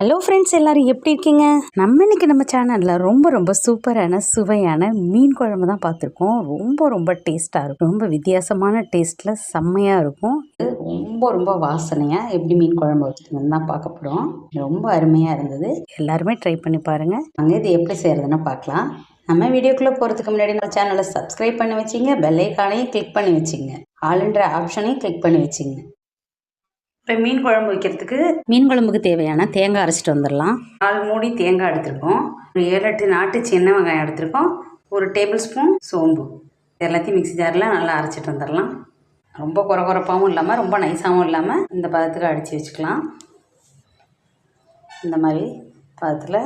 Hello friends, எல்லாரும் எப்படி இருக்கீங்க? நம்ம சேனலில் ரொம்ப சூப்பரான சுவையான மீன் குழம்பு தான் பார்த்துருக்கோம். ரொம்ப டேஸ்ட்டாக இருக்கும். ரொம்ப வித்தியாசமான டேஸ்ட்டில் செம்மையாக இருக்கும். ரொம்ப வாசனையாக எப்படி மீன் குழம்பு வச்சுக்கணும்னு தான் பார்க்க போகிறோம். ரொம்ப அருமையாக இருந்தது. எல்லாருமே ட்ரை பண்ணி பாருங்கள். அங்கே இது எப்படி செய்கிறதுன்னு பார்க்கலாம். நம்ம வீடியோக்குள்ளே போகிறதுக்கு முன்னாடி நம்ம சேனலை சப்ஸ்கிரைப் பண்ணி வச்சிங்க, பெல் ஐக்கானையும் கிளிக் பண்ணி வச்சிங்க, ஆளுன்ற ஆப்ஷனையும் கிளிக் பண்ணி வச்சிங்க. இப்போ மீன் குழம்பு வைக்கிறதுக்கு மீன் குழம்புக்கு தேவையான தேங்காய் அரைச்சிட்டு வந்துடலாம். 4 மூடி தேங்காய் எடுத்துருக்கோம். ஒரு 7-8 நாட்டு சின்ன வெங்காயம் எடுத்துருக்கோம். ஒரு டேபிள் ஸ்பூன் சோம்பு எல்லாத்தையும் மிக்ஸி ஜாரில் நல்லா அரைச்சிட்டு வந்துடலாம். ரொம்ப குறப்பாகவும் இல்லாமல் ரொம்ப நைஸாகவும் இல்லாமல் இந்த பதத்துக்கு அடித்து வச்சுக்கலாம். இந்த மாதிரி பதத்தில்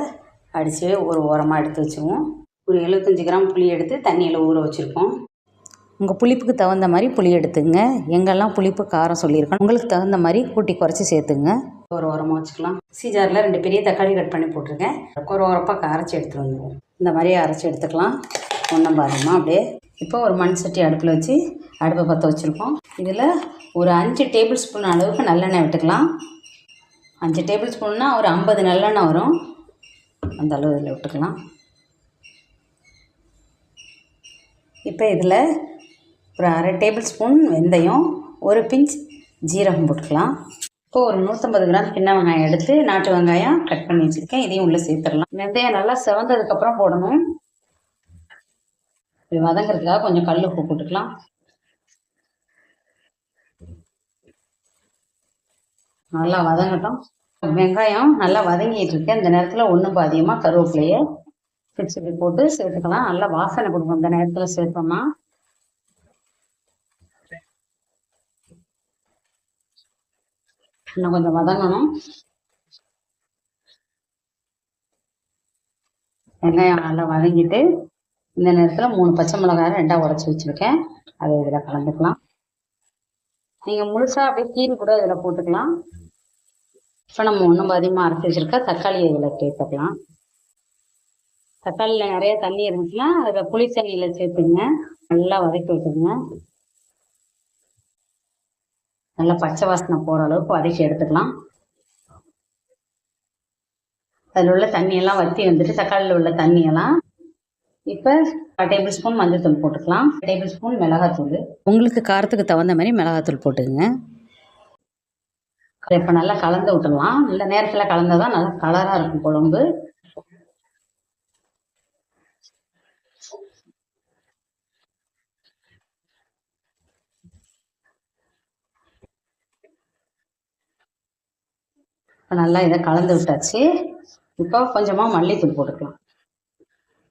அடித்து ஒரு ஓரமாக எடுத்து வச்சுருவோம். ஒரு 75 கிராம் புளி எடுத்து தண்ணியில் ஊற வச்சுருக்கோம். உங்கள் புளிப்புக்கு தகுந்த மாதிரி புளி எடுத்துங்க. எங்கெல்லாம் புளிப்பு காரம் சொல்லியிருக்கோம், உங்களுக்கு தகுந்த மாதிரி கூட்டி குறைச்சி சேர்த்துங்க. ஒரு ஓரமாக வச்சுக்கலாம். மிக்ஸி ஜாரில் 2 பெரிய தக்காளி கட் பண்ணி போட்டிருக்கேன். ஓரப்பாக அரைச்சி எடுத்துகிட்டு வந்துடுவோம். இந்த மாதிரி அரைச்சி எடுத்துக்கலாம். ஒன்றும் பாருமா அப்படியே. இப்போ ஒரு மண் சட்டி அடுப்பில் வச்சு அடுப்பை பற்ற வச்சுருக்கோம். இதில் ஒரு 5 டேபிள் ஸ்பூன் அளவுக்கு நல்லெண்ணெய் விட்டுக்கலாம். 5 டேபிள் ஸ்பூன்னா ஒரு 50 நல்லெண்ணெய் வரும். அந்த அளவு இதில் விட்டுக்கலாம். இப்போ இதில் ஒரு 1/2 டேபிள் ஸ்பூன் வெந்தயம், ஒரு பிஞ்ச் ஜீரகம் போட்டுக்கலாம். இப்போ ஒரு 150 கிராம் சின்ன வெங்காயம் எடுத்து நாட்டு வெங்காயம் கட் பண்ணி வச்சுருக்கேன். இதையும் உள்ளே சேர்த்துடலாம். வெந்தயம் நல்லா செவந்ததுக்கப்புறம் போடணும். இது வதங்கிறதுக்காக கொஞ்சம் கல் உப்பு போட்டுக்கலாம். நல்லா வதங்கட்டும். வெங்காயம் நல்லா வதங்கிட்டு இருக்கு. இந்த நேரத்தில் ஒன்றும் பாதியமாக கருவேப்பிலையை பிடிச்சி போட்டு சேர்த்துக்கலாம். நல்லா வாசனை கொடுக்கும் இந்த நேரத்தில் சேர்த்தோம்னா. இன்னும் கொஞ்சம் வதங்கணும். வெங்காயம் நல்லா வதங்கிட்டு இந்த நேரத்தில் 3 பச்சை மிளகாய் 2ஆக உடச்சி வச்சுருக்கேன். அதை இதில் கலந்துக்கலாம். நீங்கள் முழுசாக அப்படியே கீரி கூட இதில் போட்டுக்கலாம். இப்போ நம்ம ஒன்றும் அதிகமாக அரைச்சி வச்சுருக்க தக்காளியை இதில் சேர்த்துக்கலாம். தக்காளியில் நிறைய தண்ணி இருந்துச்சுன்னா அதில் புளி தண்ணியில் சேர்த்துங்க. நல்லா வதக்கி வச்சுருங்க. நல்லா பச்சை வாசனை போகிற அளவுக்கு வதக்கி எடுத்துக்கலாம். அதில் உள்ள தண்ணியெல்லாம் வற்றி வந்துட்டு தக்காளியில் உள்ள தண்ணியெல்லாம் இப்போ 1 டேபிள் ஸ்பூன் மஞ்சள்தூள் போட்டுக்கலாம். 1 டேபிள் ஸ்பூன் மிளகாத்தூள், உங்களுக்கு காரத்துக்கு தகுந்த மாதிரி மிளகாத்தூள் போட்டுக்குங்க. இப்போ நல்லா கலந்து விட்டுடலாம். இந்த நேரத்தில் கலந்தால் நல்லா கலராக இருக்கும் குழம்பு. இப்போ நல்லா இதை கலந்து விட்டாச்சு. இப்போ கொஞ்சமாக மல்லித்தூள் போட்டுக்கலாம்.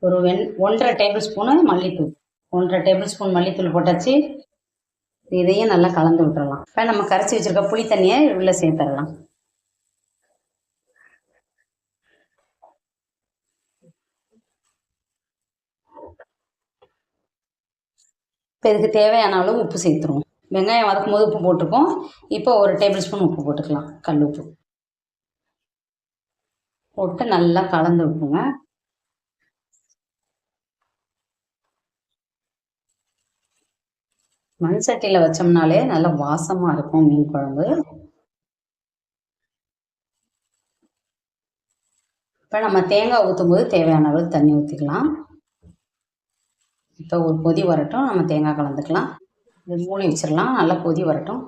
ஒரு 1.5 டேபிள் ஸ்பூனு மல்லித்தூள். 1.5 டேபிள் ஸ்பூன் மல்லித்தூள் போட்டாச்சு. இதையும் நல்லா கலந்து விட்டுறலாம். இப்போ நம்ம கரைச்சி வச்சுருக்க புளி தண்ணியை உள்ளே சேர்த்துடலாம். இப்போ இதுக்கு தேவையான அளவு உப்பு சேர்த்துருவோம். வெங்காயம் வதக்கும் போது உப்பு போட்டிருக்கோம். இப்போ ஒரு டேபிள் ஸ்பூன் உப்பு போட்டுக்கலாம். கல் உப்பு போட்டு நல்லா கலந்து விட்டுருங்க. மண் சட்டியில் வச்சோம்னாலே நல்லா வாசமாக இருக்கும் மீன் குழம்பு. இப்போ நம்ம தேங்காய் ஊற்றும் போது தேவையான அளவு தண்ணி ஊற்றிக்கலாம். இப்போ ஒரு கொதி வரட்டும், நம்ம தேங்காய் கலந்துக்கலாம். இது மூடி வச்சிடலாம். நல்லா கொதி வரட்டும்.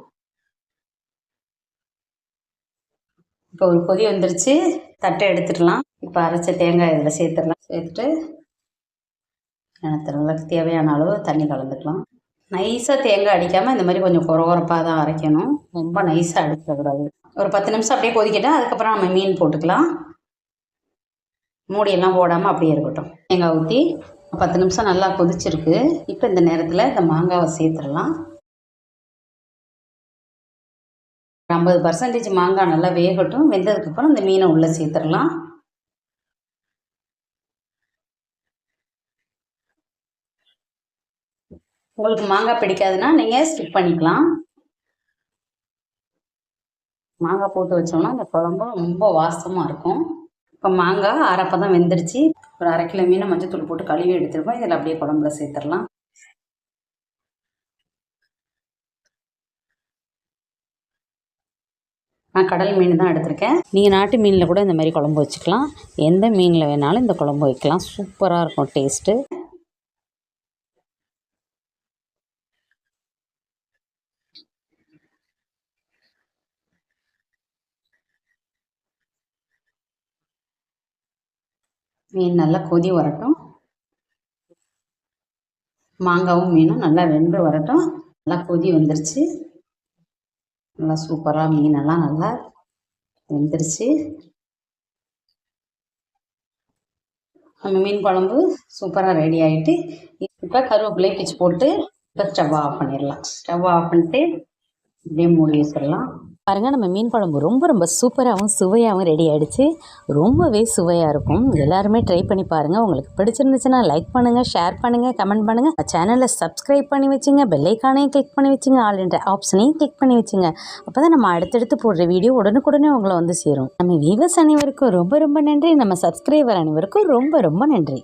இப்போ ஒரு கொதி வந்துருச்சு. தட்டை எடுத்துடலாம். இப்போ அரைச்ச தேங்காய் இதில் சேர்த்துடலாம். சேர்த்துட்டு எனக்கு தேவையான அளவு தண்ணி கலந்துக்கலாம். நைஸாக தேங்காய் அடிக்காமல் இந்த மாதிரி கொஞ்சம் குறப்பாக தான் அரைக்கணும். ரொம்ப நைஸாக அடிக்கக்கூடாது. ஒரு 10 நிமிஷம் அப்படியே கொதிக்கிட்டால் அதுக்கப்புறம் நம்ம மீன் போட்டுக்கலாம். மூடியெல்லாம் போடாமல் அப்படியே இருக்கட்டும். தேங்காய் ஊற்றி 10 நிமிஷம் நல்லா கொதிச்சிருக்கு. இப்போ இந்த நேரத்தில் இந்த மாங்காவை சேர்த்துடலாம். 50% மாங்காய் நல்லா வேகட்டும். வெந்ததுக்கப்புறம் இந்த மீனை உள்ளே சேர்த்துடலாம். உங்களுக்கு மாங்காய் பிடிக்காதுன்னா நீங்கள் ஸ்கிப் பண்ணிக்கலாம். மாங்காய் போட்டு வச்சோம்னா அந்த குழம்பு ரொம்ப வாசமாக இருக்கும். இப்போ மாங்காய் அரைப்ப தான் வெந்துருச்சு. ஒரு 1/2 கிலோ மீனை மஞ்சள் போட்டு கழுவி எடுத்துருக்கோம். இதில் அப்படியே குழம்புல சேர்த்துடலாம். நான் கடல் மீன் தான் எடுத்திருக்கேன். நீங்கள் நாட்டு மீனில் கூட இந்த மாதிரி குழம்பு வச்சுக்கலாம். எந்த மீனில் வேணாலும் இந்த குழம்பு வைக்கலாம். சூப்பராக இருக்கும் டேஸ்ட்டு. மீன் நல்லா கொதி வரட்டும். மாங்காவும் மீனும் நல்லா வெந்து வரட்டும். நல்லா கொதி வந்துருச்சு. நல்லா சூப்பராக மீனெல்லாம் நல்லா வெந்துருச்சு. நம்ம மீன் குழம்பு சூப்பராக ரெடி ஆகிட்டு இப்போ கருவேப்பிலையை பிச்சு போட்டு இப்போ ஸ்டவ் ஆஃப் பண்ணிடலாம். ஸ்டவ் ஆஃப் பண்ணிட்டு இப்படியே மூடி வச்சிடலாம். பாருங்கள், நம்ம மீன் குழம்பு ரொம்ப சூப்பராகவும் சுவையாகவும் ரெடி ஆகிடுச்சு. ரொம்பவே சுவையாக இருக்கும். எல்லாருமே ட்ரை பண்ணி பாருங்கள். உங்களுக்கு பிடிச்சிருந்துச்சுன்னா லைக் பண்ணுங்கள், ஷேர் பண்ணுங்கள், கமெண்ட் பண்ணுங்கள். சேனலை சப்ஸ்கிரைப் பண்ணி வச்சுங்க. பெல்லைக்கானையும் கிளிக் பண்ணி வச்சுங்க. ஆல் என்ற ஆப்ஷனையும் கிளிக் பண்ணி வச்சுங்க. அப்போ தான் நம்ம அடுத்தடுத்து போடுற வீடியோ உடனுக்குடனே உங்களை வந்து சேரும். நம்ம வியூவர்ஸ் அனைவருக்கும் ரொம்ப நன்றி. நம்ம சப்ஸ்கிரைபர் அனைவருக்கும் ரொம்ப நன்றி.